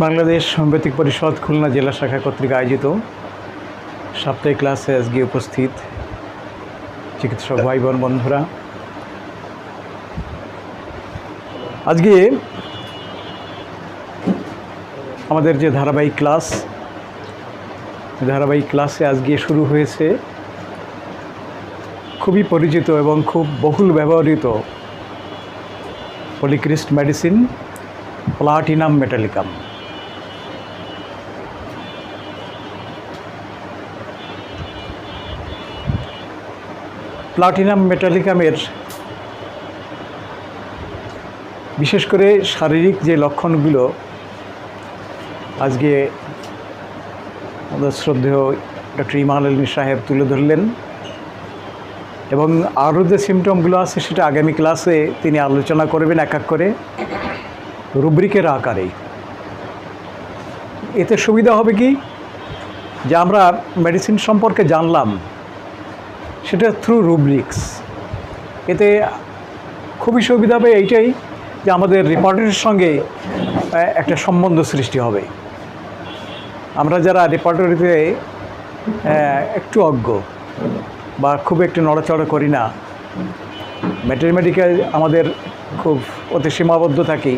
বাংলাদেশ সাংবাদিক পরিষদ খুলনা জেলা শাখা কর্তৃক আয়োজিত সাপ্তাহিক ক্লাসে আজকে উপস্থিত চিকিৎসক ভাই বোন বন্ধুরা, আজকে আমাদের যে ধারাবাহিক ক্লাসে আজকে শুরু হয়েছে খুবই পরিচিত এবং খুব বহুল ব্যবহৃত পলিক্রিস্ট মেডিসিন প্লাটিনাম মেটালিকাম। প্লাটিনাম মেটালিকামের বিশেষ করে শারীরিক যে লক্ষণগুলো আজকে আমাদের শ্রদ্ধেয় ডক্টর ইমান আলী সাহেব তুলে ধরলেন এবং আরও যে সিমটমগুলো আছে সেটা আগামী ক্লাসে তিনি আলোচনা করবেন এক এক করে রুব্রিকের আকারে। এতে সুবিধা হবে কি যে আমরা মেডিসিন সম্পর্কে জানলাম সেটা থ্রু রুব্রিক্স। এতে খুবই সুবিধা হবে এইটাই যে আমাদের রিপোর্টারের সঙ্গে একটা সম্বন্ধ সৃষ্টি হবে। আমরা যারা রিপোর্টারিতে একটু অজ্ঞ বা খুব একটু নড়াচড়া করি না, ম্যাথমেটিক্যাল আমাদের খুব অতি সীমাবদ্ধ থাকি,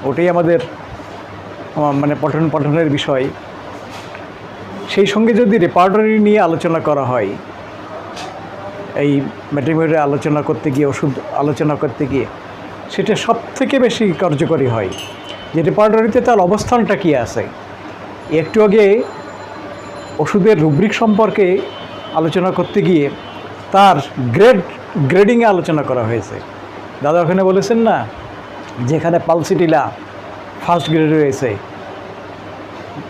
ওটাই আমাদের মানে পঠনের বিষয়। সেই সঙ্গে যদি রিপোর্টারি নিয়ে আলোচনা করা হয়, এই ম্যাথমেটিক্যাল আলোচনা করতে গিয়ে, ওষুধ আলোচনা করতে গিয়ে, সেটা সব থেকে বেশি কার্যকরী হয় যে রিপোর্টারিতে তার অবস্থানটা কী আছে। একটু আগে ওষুধের রুব্রিক সম্পর্কে আলোচনা করতে গিয়ে তার গ্রেডিংয়ে আলোচনা করা হয়েছে। দাদা ওখানে বলেছেন না, যেখানে পালসিটিলা ফার্স্ট গ্রেডে রয়েছে,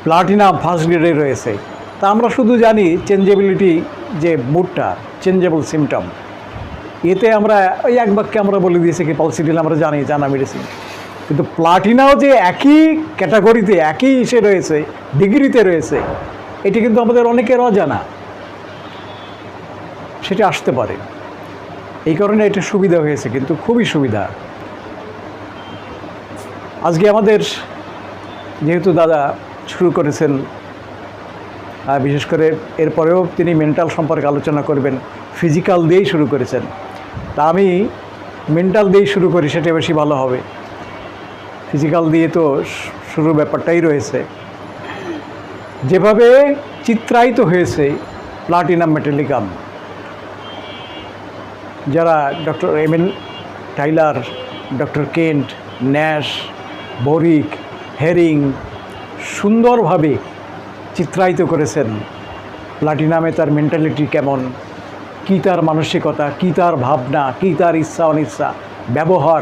প্লাটিনাম ফার্স্ট গ্রেডে রয়েছে, তা আমরা শুধু জানি চেঞ্জেবিলিটি যে মুডটা চেঞ্জেবল সিমটম, এতে আমরা ওই এক বাক্যে আমরা বলে দিয়েছি কি পালসিটিলা আমরা জানা মেডিসিন। কিন্তু প্লাটিনাও যে একই ক্যাটাগরিতে একই ইসে রয়েছে, ডিগ্রিতে রয়েছে, এটি কিন্তু আমাদের অনেকের অজানা, সেটা আসতে পারে। এই কারণে এটা সুবিধা হয়েছে, কিন্তু খুবই সুবিধা। আজকে আমাদের যেহেতু দাদা শুরু করেছেন, বিশেষ করে এরপরেও তিনি মেন্টাল সম্পর্কে আলোচনা করবেন, ফিজিক্যাল দিয়েই শুরু করেছেন, তা আমি মেন্টাল দিয়েই শুরু করি, সেটা বেশি ভালো হবে। ফিজিক্যাল দিয়ে তো শুরুর ব্যাপারটাই রয়েছে। যেভাবে চিত্রায়িত হয়েছে প্লাটিনাম মেটালিকাম, যারা doctor MN Tyler, doctor Kent, Nash, Boericke, Hering সুন্দরভাবে চিত্রায়িত করেছেন প্লাটিনামে তার মেন্টালিটি কেমন, কী তার মানসিকতা, কী তার ভাবনা, কী তার ইচ্ছা অনিচ্ছা, ব্যবহার,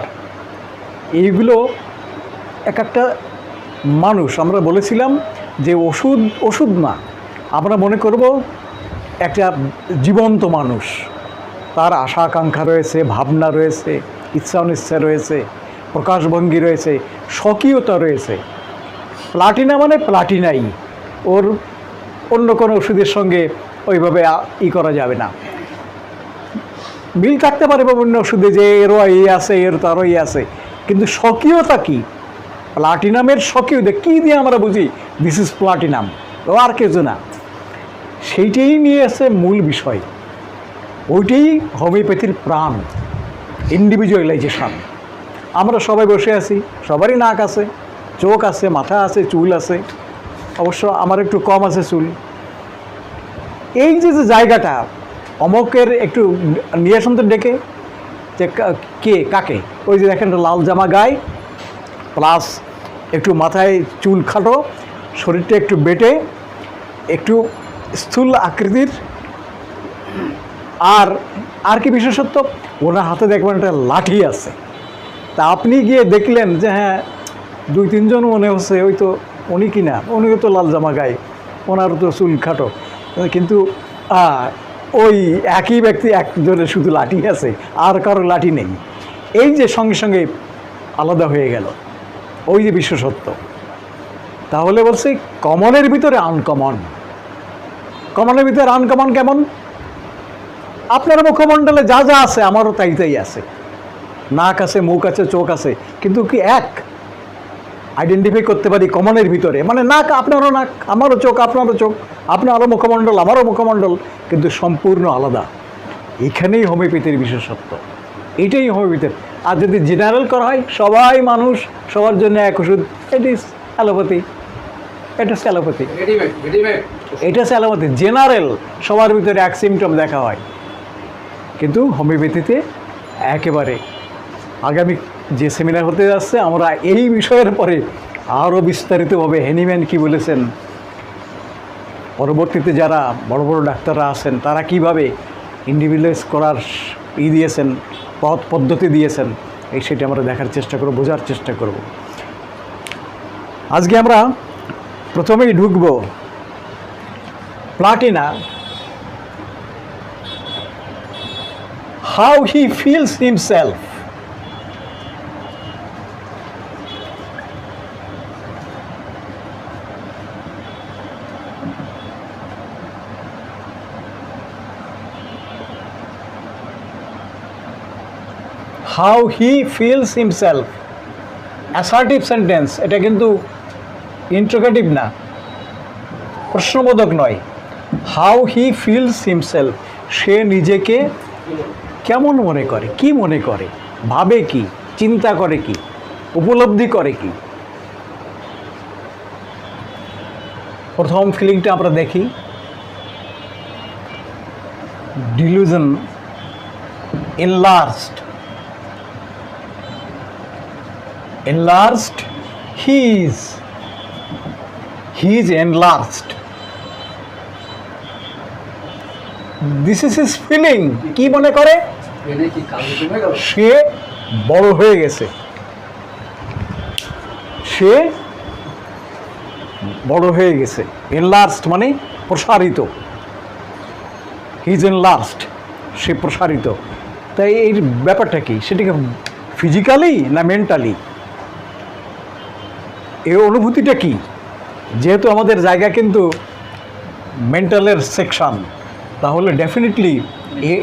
এইগুলো এক একটা মানুষ। আমরা বলেছিলাম যে ওষুধ না, আমরা মনে করব একটা জীবন্ত মানুষ, তার আশা আকাঙ্ক্ষা রয়েছে, ভাবনা রয়েছে, ইচ্ছা অনিচ্ছা রয়েছে, প্রকাশভঙ্গি রয়েছে, স্বকীয়তা রয়েছে। প্লাটিনা মানে প্লাটিনাই, ওর অন্য কোনো ওষুধের সঙ্গে ওইভাবে করা যাবে না। মিল থাকতে পারে বিভিন্ন ওষুধে যে এরও এই আছে, এর তারও এই আছে, কিন্তু স্বকীয়তা কী? প্লাটিনামের স্বকীয়তা কী দিয়ে আমরা বুঝি দিস ইজ প্লাটিনাম, ও আর কিছু না। সেইটাই নিয়ে এসে মূল বিষয়, ওইটাই হোমিওপ্যাথির প্রাণ, ইন্ডিভিজুয়ালাইজেশন। আমরা সবাই বসে আছি, সবারই নাক আছে, চোখ আছে, মাথা আছে, চুল আছে, অবশ্য আমার একটু কম আছে চুল। এই যে জায়গাটা অমকের একটু নিয়ে আসুন তো ডেকে, যে কে কাকে, ওই যে দেখেন লাল জামা গায়ে, প্লাস একটু মাথায় চুল খাটো, শরীরটা একটু বেটে, একটু স্থূল আকৃতির, আর কি বিশেষত্ব, ওনার হাতে দেখবেন একটা লাঠি আছে। তা আপনি গিয়ে দেখলেন যে হ্যাঁ 2-3 জন মনে হচ্ছে ওই তো উনি কিনা, উনিও তো লাল জামা গায়ে, ওনারও তো চুল খাটো, কিন্তু ওই একই ব্যক্তি একজনের শুধু লাঠি আছে, আর কারো লাঠি নেই। এই যে সঙ্গে সঙ্গে আলাদা হয়ে গেল, ওই যে বিশেষত্ব। তাহলে বলছি কমনের ভিতরে আনকমন। কমনের ভিতরে আনকমন কেমন? আপনার মুখমণ্ডলে যা যা আছে আমারও তাই তাই আছে, নাক আছে, মুখ আছে, চোখ আছে, কিন্তু কি এক? আইডেন্টিফাই করতে পারি কমনের ভিতরে, মানে নাক আপনারও নাক, আমারও চোখ আপনারও চোখ, আপনারও মুখমণ্ডল আমারও মুখমণ্ডল, কিন্তু সম্পূর্ণ আলাদা। এখানেই হোমিওপ্যাথির বিশেষত্ব, এটাই হোমিওপ্যাথির। আর যদি জেনারেল করা হয়, সবাই মানুষ, সবার জন্য এক ওষুধ, ইট ইজ অ্যালোপ্যাথি, এটা হচ্ছে অ্যালোপ্যাথি, এটা হচ্ছে অ্যালোপ্যাথি। জেনারেল, সবার ভিতরে এক সিমটম দেখা হয়, কিন্তু হোমিওপ্যাথিতে একেবারে। আগামী যে সেমিনার হতে যাচ্ছে, আমরা এই বিষয়ের পরে আরও বিস্তারিতভাবে হ্যানিম্যান কী বলেছেন, পরবর্তীতে যারা বড় বড় ডাক্তাররা আছেন তারা কিভাবে ইন্ডিভিজুয়ালাইজ করার দিয়েছেন, পদ্ধতি দিয়েছেন, সেটা আমরা দেখার চেষ্টা করব, বোঝার চেষ্টা করব। আজকে আমরা প্রথমেই ঢুকব প্লাটিনা, how he feels himself. How he feels himself, assertive sentence, এটা কিন্তু ইন্ট্রোগেটিভ না, প্রশ্নবোধক নয়। হাউ হি ফিলস হিমসেলফ, সে নিজেকে কেমন মনে করে, কি মনে করে, ভাবে কি, চিন্তা করে কি, উপলব্ধি করে কি। প্রথম ফিলিংটা আমরা দেখি, dilution, enlarged, enlarged, he is enlarged, this is his feeling। কি মনে করে, সে বড় হয়ে গেছে, সে বড় হয়ে গেছে। enlarged মানে প্রসারিত, he is enlarged, সে প্রসারিত। তাই এই ব্যাপারটা কি, সেটাকে ফিজিক্যালি না মেন্টালি, এই অনুভূতিটা কি? যেহেতু আমাদের জায়গা কিন্তু মেন্টালের সেকশন, তাহলে ডেফিনেটলি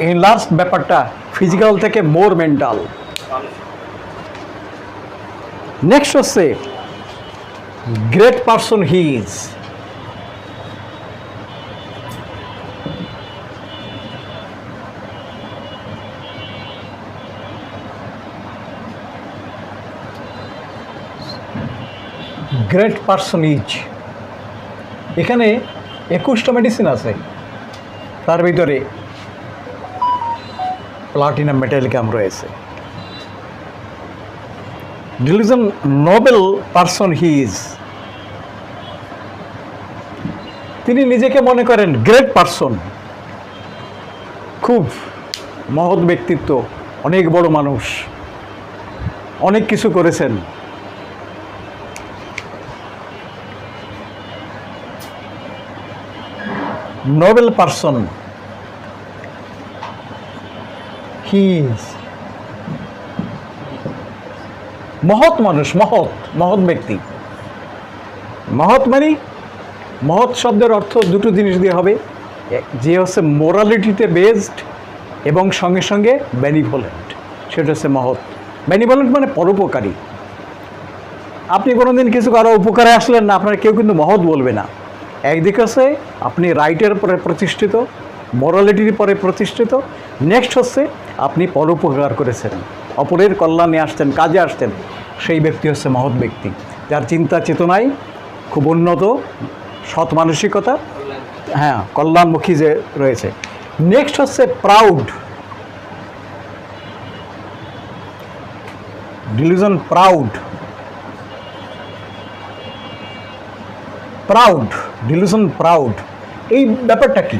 এই লাস্ট ব্যাপারটা ফিজিক্যাল থেকে মোর মেন্টাল। নেক্সট হচ্ছে great person he is, great person is. এখানে 21টা মেডিসিন আছে, তার ভিতরে প্লাটিনাম মেটালিকাম রয়েছে। Dilution, Nobel person he is, তিনি নিজেকে মনে করেন গ্রেট পারসন, খুব মহৎ ব্যক্তিত্ব, অনেক বড় মানুষ, অনেক কিছু করেছেন। নোবেল পারসন হি ইজ, মহৎ মানুষ, মহৎ ব্যক্তি। মহৎ মানে, মহৎ শব্দের অর্থ দুটো জিনিস দিয়ে হবে, যে হচ্ছে মোরালিটিতে বেসড এবং সঙ্গে সঙ্গে বেনিভোলেন্ট, সেটা হচ্ছে মহৎ। বেনিভোলেন্ট মানে পরোপকারী। আপনি কোনোদিন কিছু কারো উপকারে আসলেন না, আপনার কেউ কিন্তু মহৎ বলবে না। একদিকে হচ্ছে আপনি রাইটের পরে প্রতিষ্ঠিত, মোরালিটির পরে প্রতিষ্ঠিত। নেক্সট হচ্ছে আপনি পরোপকার করেছেন, অপরের কল্যাণে আসছেন, কাজে আসছেন, সেই ব্যক্তি হচ্ছে মহৎ ব্যক্তি, যার চিন্তা চেতনায় খুব উন্নত, সৎ মানসিকতা, হ্যাঁ, কল্যাণমুখী যে রয়েছে। নেক্সট হচ্ছে proud, dilution proud, proud, dilution proud. এই ব্যাপারটা কি?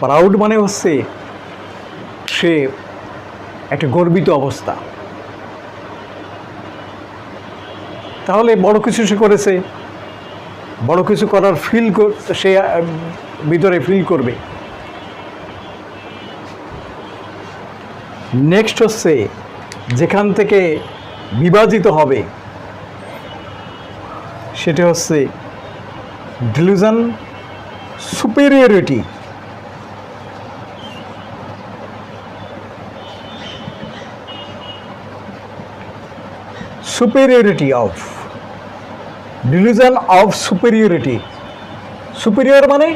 প্রাউড মানে হচ্ছে সে একটা গর্বিত অবস্থা। তাহলে বড় কিছু সে করেছে, বড় কিছু করার ফিল সে ভিতরে ফিল করবে। নেক্সট হচ্ছে যেখান থেকে বিভাজিত হবে, সেটা হচ্ছে dilution superiority, superiority of dilution of superiority. Superior মানে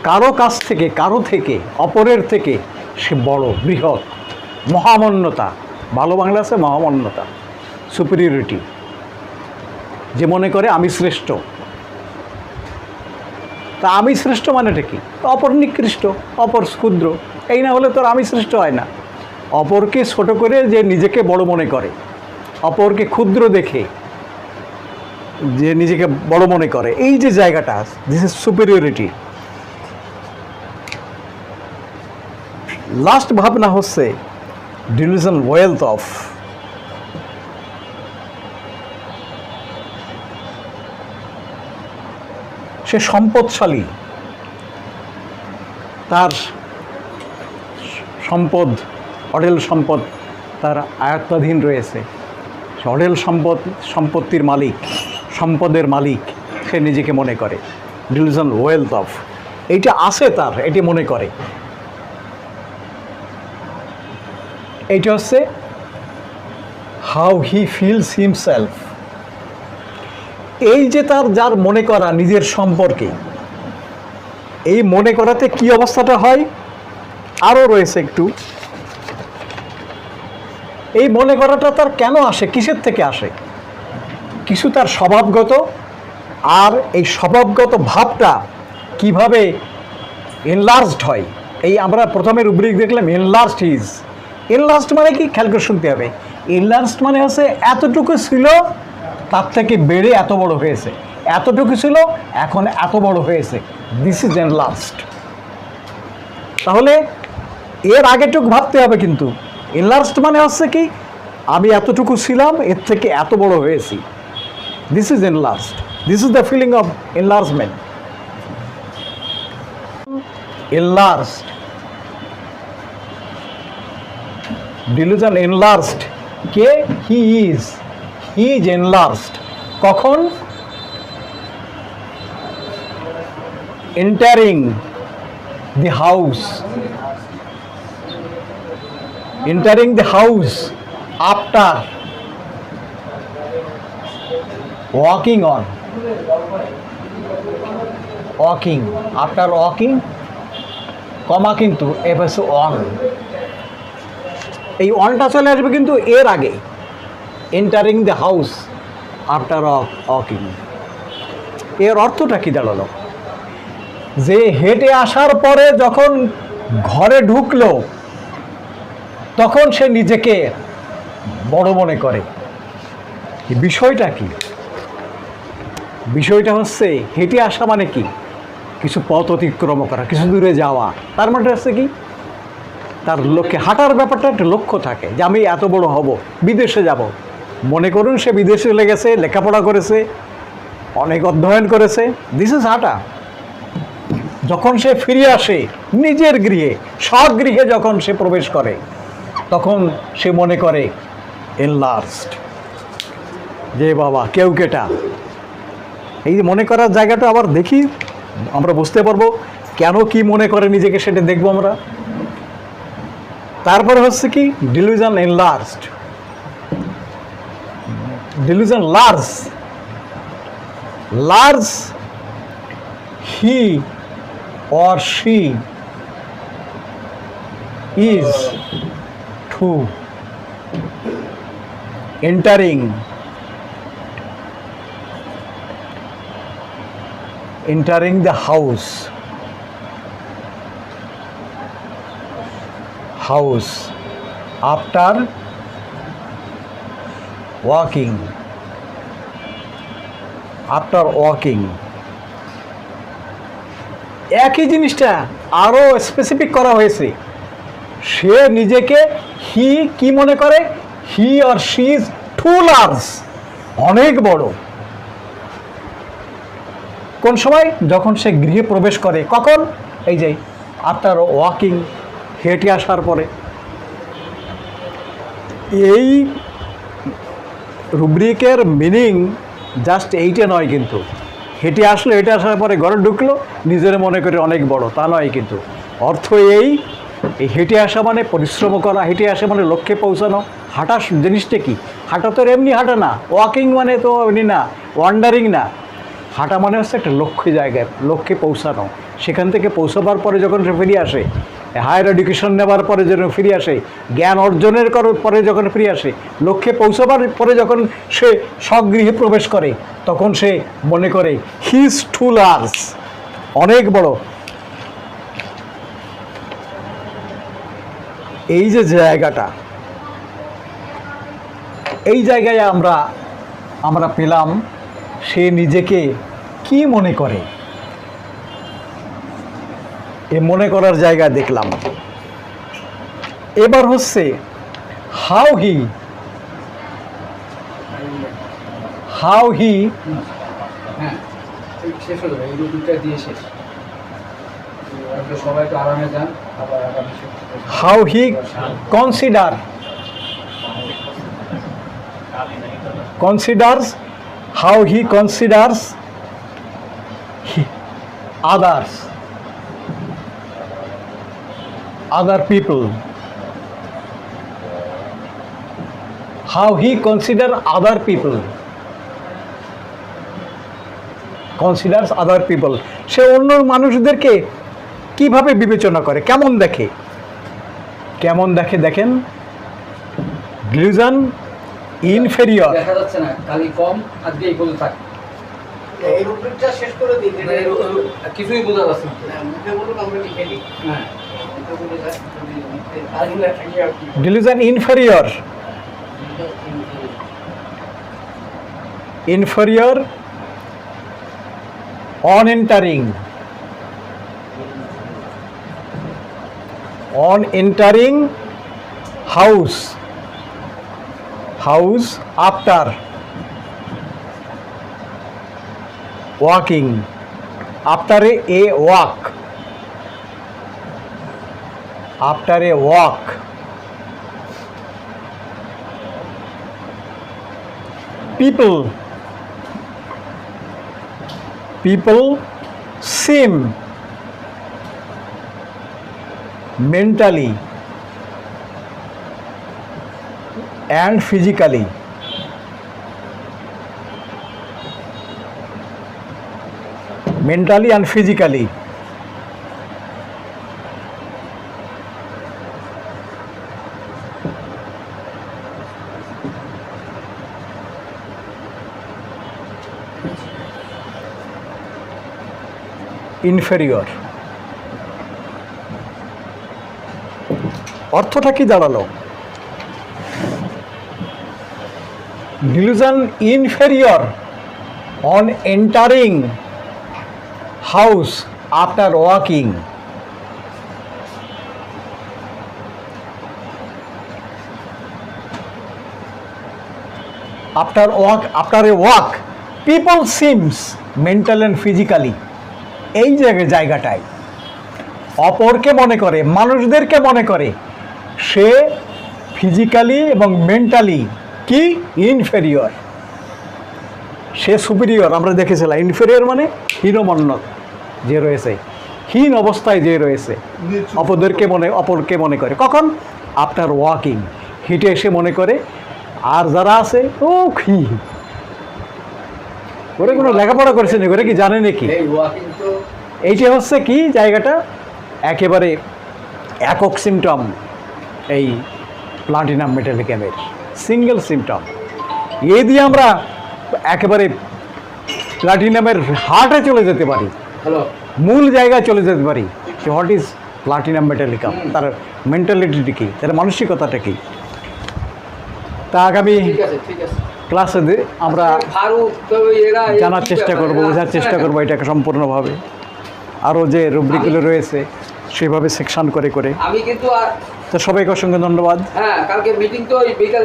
কারো কাছ থেকে, কারো থেকে, অপরের থেকে সে বড়, বৃহৎ, মহামান্যতা, ভালো বাংলা আছে মহামান্যতা, সুপিরিয়রিটি। যে মনে করে আমি শ্রেষ্ঠ। তা আমি শ্রেষ্ঠ মানেটা কি? অপর নিকৃষ্ট, অপর ক্ষুদ্র, এই না হলে তোর আমি শ্রেষ্ঠ হয় না। অপরকে ছোট করে যে নিজেকে বড় মনে করে, অপরকে ক্ষুদ্র দেখে যে নিজেকে বড় মনে করে, এই যে জায়গাটা, দিস ইজ সুপিরিয়রিটি। লাস্ট ভাবনা হচ্ছে ডিলিউশন ওয়েলথ অফ। সে সম্পদশালী, তার সম্পদ, অঢেল সম্পদ তার আয়ত্তাধীন রয়েছে, সে অঢেল সম্পত্তির মালিক, সম্পদের মালিক সে নিজেকে মনে করে। ডিলিউশন ওয়েলথ অফ, এইটা আছে তার, এটি মনে করে। এইটা হচ্ছে হাউ হি ফিলস হিমসেলফ। এই যে তার যার মনে করা নিজের সম্পর্কে, এই মনে করাতে কি অবস্থাটা হয় আরও রয়েছে একটু। এই মনে করাটা তার কেন আসে, কিসের থেকে আসে? কিছু তার স্বভাবগত, আর এই স্বভাবগত ভাবটা কিভাবে এনলার্জড হয়। এই আমরা প্রথমে রুব্রিক দেখলাম এনলার্জড ইজ। এনলার্জড মানে কি, খেয়াল করে শুনতে হবে। এনলার্জড মানে হচ্ছে এতটুকু ছিল তার থেকে বেড়ে এত বড় হয়েছে, এতটুকু ছিল এখন এত বড় হয়েছে, দিস ইজ এনলার্জড। তাহলে এর আগেটুকু ভাবতে হবে, কিন্তু এনলার্জড মানে হচ্ছে কি, আমি এতটুকু ছিলাম এর থেকে এত বড় হয়েছি, this is enlarged. This is the feeling of enlargement. Enlarged, delusion enlarged কে, হি ইজ এনলার্জড। কখন? Entering the house, entering the house after walking on, walking, after walking, কমা কিন্তু এবার অন, এই অনটা চলে আসবে কিন্তু এর আগে। Entering the house after walking, এর অর্থটা কি দাঁড়ালো? যে হেঁটে আসার পরে যখন ঘরে ঢুকলো তখন সে নিজেকে বড় মনে করে। বিষয়টা কি? বিষয়টা হচ্ছে হেঁটে আসা মানে কি, কিছু পথ অতিক্রম করা, কিছু দূরে যাওয়া। তার মানে হচ্ছে কি, তার লক্ষ্যে হাঁটার ব্যাপারটা একটা লক্ষ্য থাকে, যে আমি এত বড় হব, বিদেশে যাব। মনে করুন সে বিদেশে চলে গেছে, লেখাপড়া করেছে, অনেক অধ্যয়ন করেছে, দিস ইজ হাঁটা। যখন সে ফিরে আসে নিজের গৃহে, স্বগৃহে যখন সে প্রবেশ করে তখন সে মনে করে এনলার্জড, যে বাবা কেউ কেটা। এই মনে করার জায়গাটা আবার দেখি, আমরা বুঝতে পারবো কেন কি মনে করে নিজেকে, সেটা দেখবো আমরা। তারপরে হচ্ছে কি, dilution enlarged, dilution large. Large, he or she is to entering the house after walking, একই জিনিসটা আরও স্পেসিফিক করা হয়েছে। সে নিজেকে হি কি মনে করে, he or she is too large, অনেক বড়। কোন সময়? যখন সে গৃহে প্রবেশ করে। কখন? এই যে আফটার ওয়াকিং, হেঁটে আসার পরে। এই রুব্রিকের মিনিং জাস্ট এইটা নয় কিন্তু, হেঁটে আসলো, হেঁটে আসার পরে ঘরে ঢুকলো, নিজের মনে করে অনেক বড়, তা নয় কিন্তু। অর্থ এই হেঁটে আসা মানে পরিশ্রম করা, হেঁটে আসা মানে লক্ষ্যে পৌঁছানো। হাঁটা জিনিসটা কি? হাঁটা তো এমনি হাঁটা না, ওয়াকিং মানে তো এমনি না, ওয়ান্ডারিং না। হাঁটা মানে হচ্ছে একটা লক্ষ্য জায়গায়, লক্ষ্যে পৌঁছানো। সেখান থেকে পৌঁছাবার পরে যখন সে ফিরে আসে, হায়ার এডুকেশন নেবার পরে যখন ফিরে আসে, জ্ঞান অর্জনের পরে যখন ফিরে আসে, লক্ষ্যে পৌঁছাবার পরে যখন সে স্বগৃহে প্রবেশ করে, তখন সে মনে করে হিজ টু লার্জ, অনেক বড়। এই যে জায়গাটা, এই জায়গায় আমরা পেলাম সে নিজেকে কি মনে করে, এ মনে করার জায়গা দেখলাম। এবার হচ্ছে হাউ হি শেষ হলো, এই দুটোটা দিয়ে শেষ। সবাই তো আরামে যান, আবার আগামী how he considers how he considers other people, how he considers other people, সে অন্য মানুষদেরকে কিভাবে বিবেচনা করে, কেমন দেখে দেখেন। ডিলিউশন ইনফেরিয়র, দেখা যাচ্ছে না, খালি কম আজকে এই বলে থাকে। এই রূপটা শেষ করে দিন, কিছুই বোঝা যাচ্ছে না, মুখে বলুন আমরা লিখে দিই। হ্যাঁ, dilution inferior on entering house after walking, after a walk, people seem mentally and physically inferior. অর্থটা কি দাঁড়ালো? Dilution inferior on entering house after walking, after a walk people seems mental and physically, এই জায়গাটায় অপরকে মনে করে, মানুষদেরকে মনে করে সে ফিজিক্যালি এবং মেন্টালি কি ইনফেরিয়র, সে সুপিরিয়র। আমরা দেখেছিলাম ইনফেরিয়র মানে হীনমন্য যে রয়েছে, হীন অবস্থায় যে রয়েছে, অপরকে মনে করে কখন? আফটার ওয়াকিং, হেঁটে এসে মনে করে। আর যারা আছে ও কি ওরে কোনো লেখাপড়া করেছে নাকি, ওরা কি জানে নাকি? এইটা হচ্ছে কি জায়গাটা একেবারে একক সিমটম এই প্লাটিনাম মেটালিকামের, সিঙ্গেল সিমটম। এই দিয়ে আমরা একেবারে প্লাটিনামের হার্টে চলে যেতে পারি, মূল জায়গায় চলে যেতে পারি। হোয়াট ইজ প্লাটিনাম মেটালিকাম, তার মেন্টালিটি কি, তার মানসিকতাটা কি, তা আগামী ক্লাসে আমরা জানার চেষ্টা করব, বোঝার চেষ্টা করবো এটাকে সম্পূর্ণভাবে। আরও যে রুব্রিকগুলো রয়েছে সেভাবে সেকশন করে। আমি কিন্তু তো সবাইকে অসংখ্য ধন্যবাদ। হ্যাঁ, কালকে মিটিং তো বিকাল